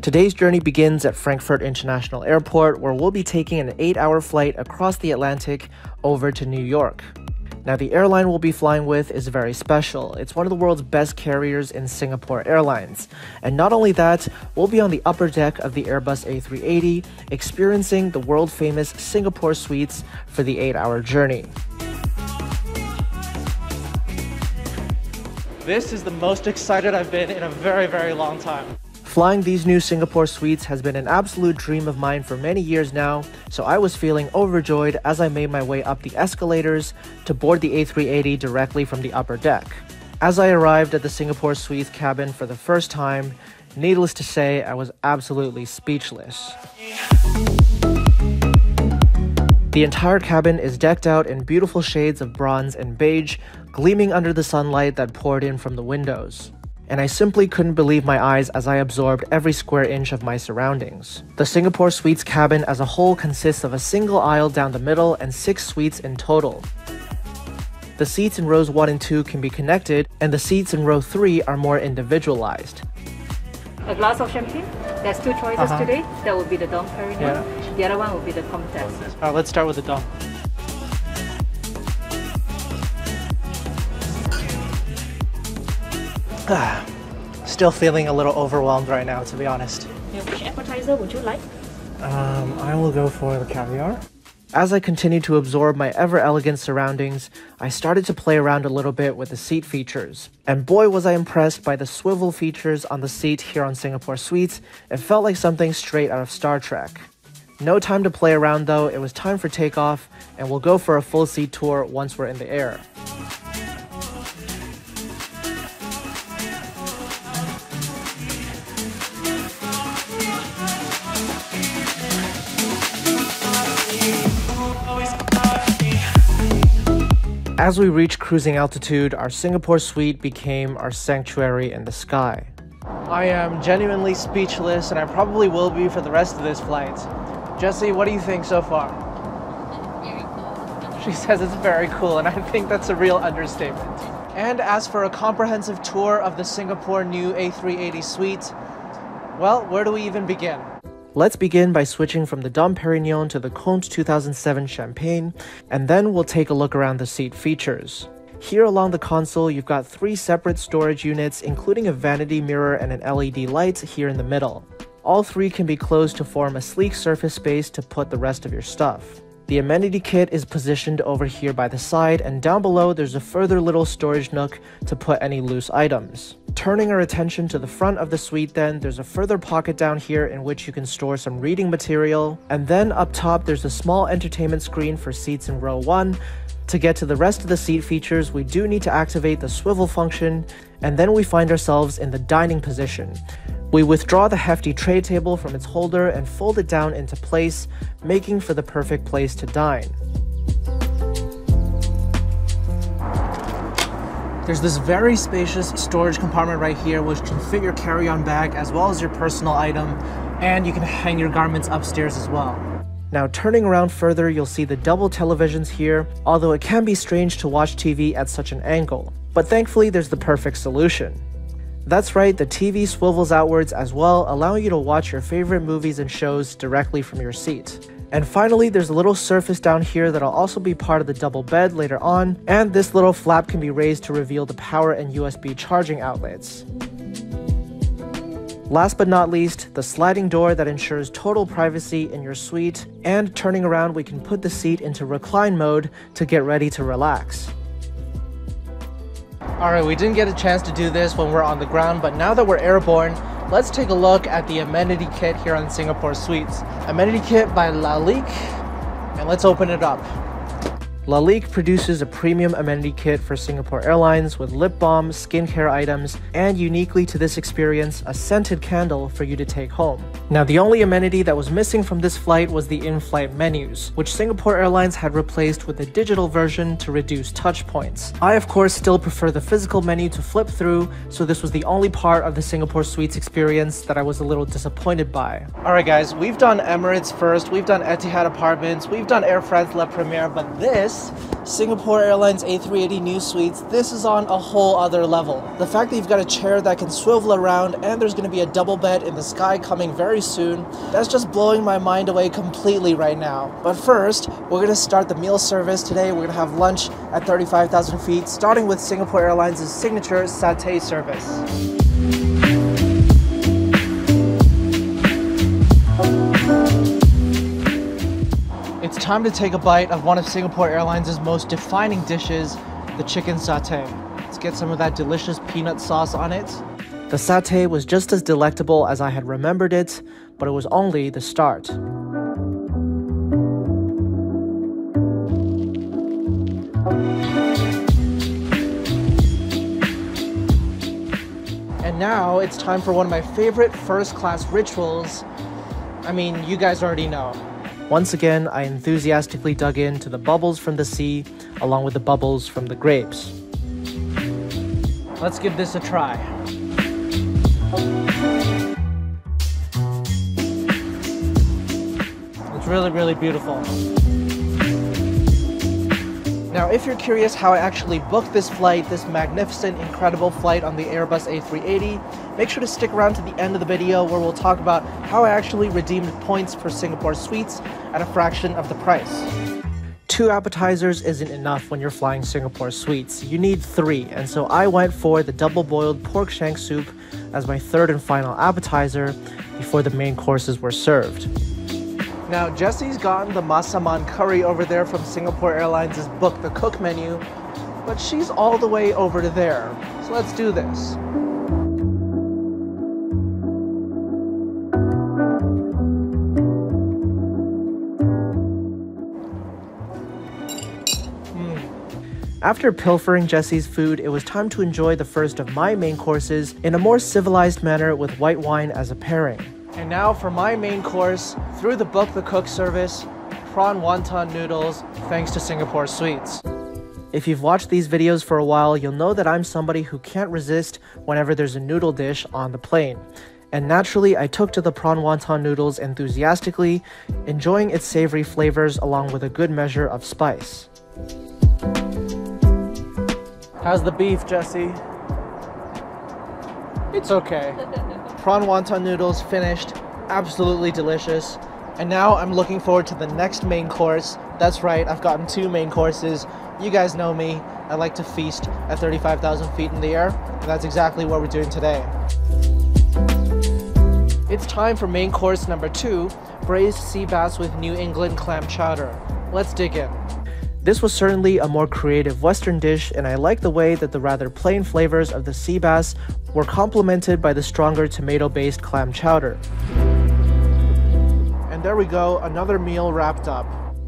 Today's journey begins at Frankfurt International Airport, where we'll be taking an 8-hour flight across the Atlantic over to New York. Now, the airline we'll be flying with is very special. It's one of the world's best carriers in Singapore Airlines. And not only that, we'll be on the upper deck of the Airbus A380, experiencing the world-famous Singapore suites for the 8-hour journey. This is the most excited I've been in a very, very long time. Flying these new Singapore suites has been an absolute dream of mine for many years now, so I was feeling overjoyed as I made my way up the escalators to board the A380 directly from the upper deck. As I arrived at the Singapore suites cabin for the first time, needless to say, I was absolutely speechless. The entire cabin is decked out in beautiful shades of bronze and beige, gleaming under the sunlight that poured in from the windows. And I simply couldn't believe my eyes as I absorbed every square inch of my surroundings. The Singapore Suites cabin as a whole consists of a single aisle down the middle and 6 suites in total. The seats in rows 1 and 2 can be connected, and the seats in row 3 are more individualized. A glass of champagne. There's 2 choices today. That will be the Dom Perignon. Yeah. The other one will be the Comtesse. Let's start with the Dom. Still feeling a little overwhelmed right now, to be honest. Which appetizer would you like? I will go for the caviar. As I continued to absorb my ever-elegant surroundings, I started to play around a little bit with the seat features. And boy was I impressed by the swivel features on the seat here on Singapore Suites. It felt like something straight out of Star Trek. No time to play around though, it was time for takeoff, and we'll go for a full seat tour once we're in the air. As we reached cruising altitude, our Singapore suite became our sanctuary in the sky. I am genuinely speechless, and I probably will be for the rest of this flight. Jessie, what do you think so far? Very cool. She says it's very cool, and I think that's a real understatement. And as for a comprehensive tour of the Singapore new A380 suite, well, where do we even begin? Let's begin by switching from the Dom Perignon to the Comte 2007 Champagne, and then we'll take a look around the seat features. Here along the console, you've got 3 separate storage units, including a vanity mirror and an LED light here in the middle. All 3 can be closed to form a sleek surface space to put the rest of your stuff. The amenity kit is positioned over here by the side, and down below there's a further little storage nook to put any loose items. Turning our attention to the front of the suite then, there's a further pocket down here in which you can store some reading material, and then up top there's a small entertainment screen for seats in row 1. To get to the rest of the seat features, we do need to activate the swivel function, and then we find ourselves in the dining position. We withdraw the hefty tray table from its holder and fold it down into place, making for the perfect place to dine. There's this very spacious storage compartment right here which can fit your carry-on bag as well as your personal item, and you can hang your garments upstairs as well. Now turning around further, you'll see the double televisions here, although it can be strange to watch TV at such an angle. But thankfully there's the perfect solution. That's right, the TV swivels outwards as well, allowing you to watch your favorite movies and shows directly from your seat. And finally, there's a little surface down here that'll also be part of the double bed later on, and this little flap can be raised to reveal the power and USB charging outlets. Last but not least, the sliding door that ensures total privacy in your suite, and turning around we can put the seat into recline mode to get ready to relax. Alright, we didn't get a chance to do this when we're on the ground, but now that we're airborne, let's take a look at the amenity kit here on Singapore Suites. Amenity kit by Lalique, and let's open it up. Lalique produces a premium amenity kit for Singapore Airlines with lip balm, skincare items, and uniquely to this experience, a scented candle for you to take home. Now, the only amenity that was missing from this flight was the in-flight menus, which Singapore Airlines had replaced with a digital version to reduce touch points. I, of course, still prefer the physical menu to flip through, so this was the only part of the Singapore Suites experience that I was a little disappointed by. Alright guys, we've done Emirates first, we've done Etihad Apartments, we've done Air France La Première, but this this Singapore Airlines A380 New Suites, this is on a whole other level. The fact that you've got a chair that can swivel around and there's going to be a double bed in the sky coming very soon, that's just blowing my mind away completely right now. But first, we're going to start the meal service today. We're going to have lunch at 35,000 feet, starting with Singapore Airlines' signature Saute service. It's time to take a bite of one of Singapore Airlines' most defining dishes, the chicken satay. Let's get some of that delicious peanut sauce on it. The satay was just as delectable as I had remembered it, but it was only the start. And now it's time for one of my favorite first-class rituals. I mean, you guys already know. Once again, I enthusiastically dug into the bubbles from the sea, along with the bubbles from the grapes. Let's give this a try. It's really, really beautiful. Now, if you're curious how I actually booked this flight, this magnificent, incredible flight on the Airbus A380, make sure to stick around to the end of the video where we'll talk about how I actually redeemed points for Singapore Suites at a fraction of the price. 2 appetizers isn't enough when you're flying Singapore Suites. You need 3, and so I went for the double-boiled pork shank soup as my third and final appetizer before the main courses were served. Now, Jesse's gotten the Masaman curry over there from Singapore Airlines' Book the Cook menu, but she's all the way over to there. So let's do this. After pilfering Jesse's food, it was time to enjoy the first of my main courses in a more civilized manner with white wine as a pairing. And now for my main course, through the Book the Cook service, prawn wonton noodles, thanks to Singapore Suites. If you've watched these videos for a while, you'll know that I'm somebody who can't resist whenever there's a noodle dish on the plane. And naturally, I took to the prawn wonton noodles enthusiastically, enjoying its savory flavors along with a good measure of spice. How's the beef, Jesse? It's okay. Prawn wonton noodles finished, absolutely delicious. And now I'm looking forward to the next main course. That's right, I've gotten 2 main courses. You guys know me, I like to feast at 35,000 feet in the air, and that's exactly what we're doing today. It's time for main course number 2, braised sea bass with New England clam chowder. Let's dig in. This was certainly a more creative Western dish, and I like the way that the rather plain flavors of the sea bass were complemented by the stronger tomato-based clam chowder. And there we go, another meal wrapped up.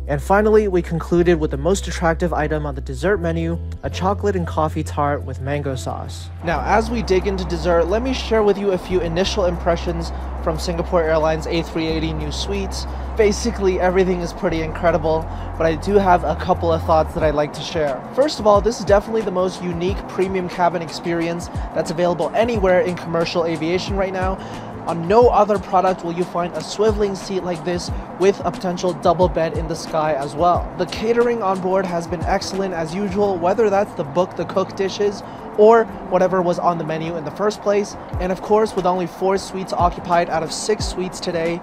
And finally, we concluded with the most attractive item on the dessert menu, a chocolate and coffee tart with mango sauce. Now, as we dig into dessert, let me share with you a few initial impressions from Singapore Airlines A380 New Suites. Basically, everything is pretty incredible, but I do have a couple of thoughts that I'd like to share. First of all, this is definitely the most unique premium cabin experience that's available anywhere in commercial aviation right now. On no other product will you find a swiveling seat like this with a potential double bed in the sky as well. The catering on board has been excellent as usual, whether that's the Book the Cook dishes or whatever was on the menu in the first place. And of course, with only 4 suites occupied out of 6 suites today,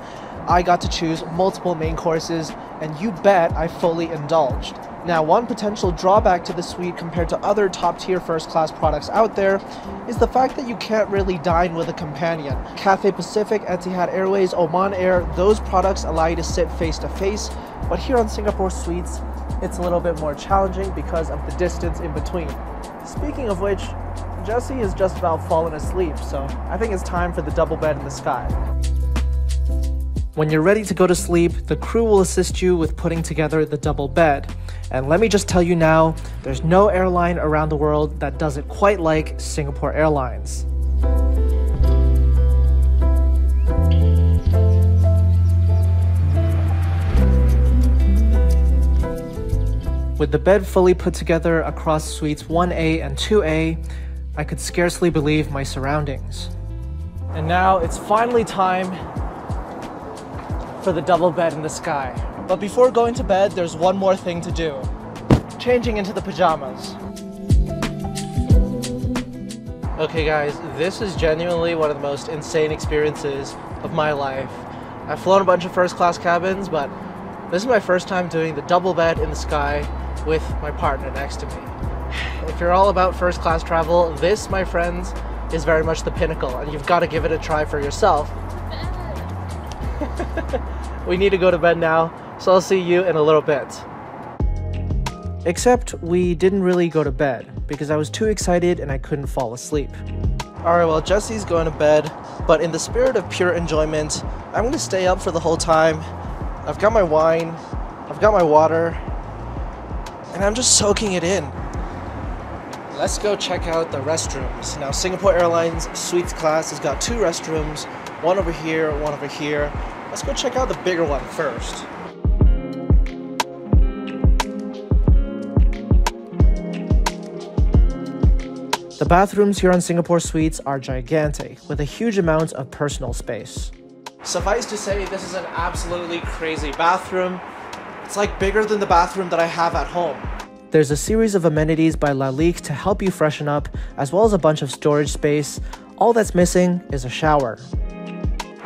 I got to choose multiple main courses, and you bet I fully indulged. Now, one potential drawback to the suite compared to other top-tier first-class products out there is the fact that you can't really dine with a companion. Cathay Pacific, Etihad Airways, Oman Air, those products allow you to sit face-to-face, but here on Singapore Suites, it's a little bit more challenging because of the distance in between. Speaking of which, Jesse has just about fallen asleep, so I think it's time for the double bed in the sky. When you're ready to go to sleep, the crew will assist you with putting together the double bed. And let me just tell you now, there's no airline around the world that does it quite like Singapore Airlines. With the bed fully put together across suites 1A and 2A, I could scarcely believe my surroundings. And now it's finally time for the double bed in the sky. But before going to bed, there's one more thing to do. changing into the pajamas. Okay guys, this is genuinely one of the most insane experiences of my life. I've flown a bunch of first class cabins, but this is my first time doing the double bed in the sky with my partner next to me. If you're all about first class travel, this, my friends, is very much the pinnacle, and you've got to give it a try for yourself. We need to go to bed now, so I'll see you in a little bit. Except we didn't really go to bed because I was too excited and I couldn't fall asleep. Alright, well, Jesse's going to bed, but in the spirit of pure enjoyment, I'm going to stay up for the whole time. I've got my wine, I've got my water, and I'm just soaking it in. Let's go check out the restrooms. Now, Singapore Airlines Suites class has got 2 restrooms, one over here, one over here. Let's go check out the bigger one first. The bathrooms here on Singapore Suites are gigantic, with a huge amount of personal space. Suffice to say, this is an absolutely crazy bathroom. It's like bigger than the bathroom that I have at home. There's a series of amenities by Lalique to help you freshen up, as well as a bunch of storage space. All that's missing is a shower.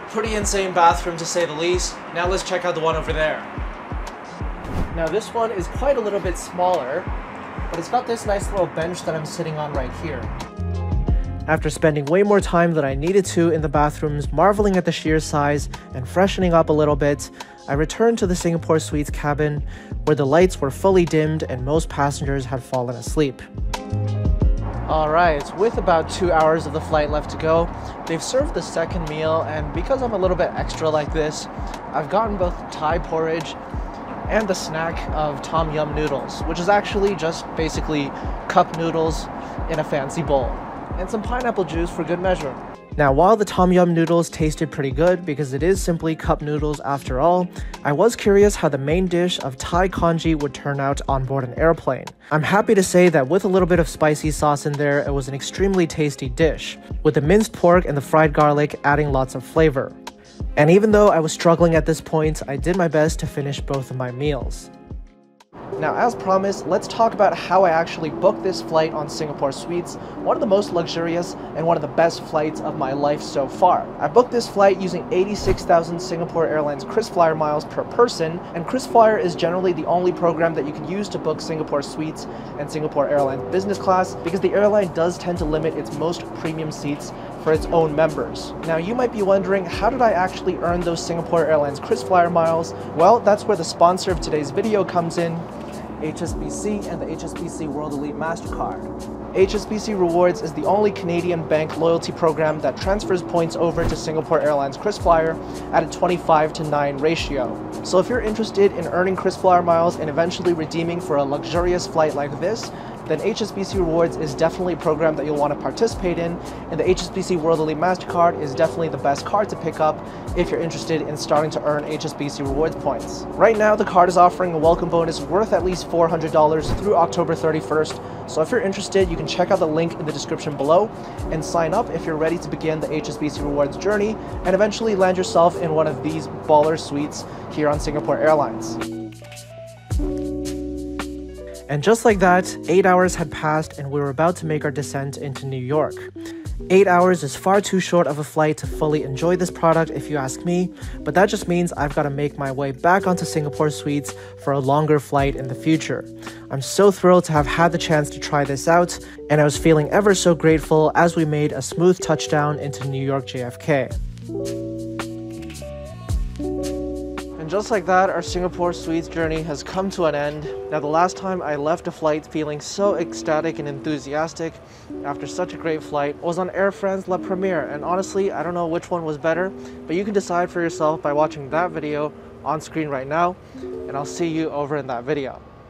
Pretty insane bathroom to say the least. Now let's check out the one over there. Now this one is quite a little bit smaller, but it's got this nice little bench that I'm sitting on right here. After spending way more time than I needed to in the bathrooms, marveling at the sheer size and freshening up a little bit, I returned to the Singapore Suites cabin, where the lights were fully dimmed and most passengers had fallen asleep. Alright, with about 2 hours of the flight left to go, they've served the second meal, and because I'm a little bit extra like this, I've gotten both Thai porridge and the snack of Tom Yum noodles, which is actually just basically cup noodles in a fancy bowl, and some pineapple juice for good measure. Now, while the Tom Yum noodles tasted pretty good because it is simply cup noodles after all, I was curious how the main dish of Thai congee would turn out on board an airplane. I'm happy to say that with a little bit of spicy sauce in there, it was an extremely tasty dish, with the minced pork and the fried garlic adding lots of flavor. And even though I was struggling at this point, I did my best to finish both of my meals. Now, as promised, let's talk about how I actually booked this flight on Singapore Suites, one of the most luxurious and one of the best flights of my life so far. I booked this flight using 86,000 Singapore Airlines KrisFlyer miles per person, and KrisFlyer is generally the only program that you can use to book Singapore Suites and Singapore Airlines business class, because the airline does tend to limit its most premium seats for its own members. Now, you might be wondering, how did I actually earn those Singapore Airlines KrisFlyer miles? Well, that's where the sponsor of today's video comes in, HSBC and the HSBC World Elite MasterCard. HSBC Rewards is the only Canadian bank loyalty program that transfers points over to Singapore Airlines KrisFlyer at a 25:9 ratio. So if you're interested in earning KrisFlyer miles and eventually redeeming for a luxurious flight like this, then HSBC Rewards is definitely a program that you'll want to participate in, and the HSBC World Elite MasterCard is definitely the best card to pick up if you're interested in starting to earn HSBC Rewards points. Right now, the card is offering a welcome bonus worth at least $400 through October 31st, so if you're interested, you can check out the link in the description below and sign up if you're ready to begin the HSBC Rewards journey and eventually land yourself in one of these baller suites here on Singapore Airlines. And just like that, 8 hours had passed and we were about to make our descent into New York. 8 hours is far too short of a flight to fully enjoy this product if you ask me, but that just means I've got to make my way back onto Singapore Suites for a longer flight in the future. I'm so thrilled to have had the chance to try this out, and I was feeling ever so grateful as we made a smooth touchdown into New York JFK. And just like that, our Singapore Suites journey has come to an end. Now, the last time I left a flight feeling so ecstatic and enthusiastic after such a great flight was on Air France La Première, and honestly, I don't know which one was better, but you can decide for yourself by watching that video on screen right now, and I'll see you over in that video.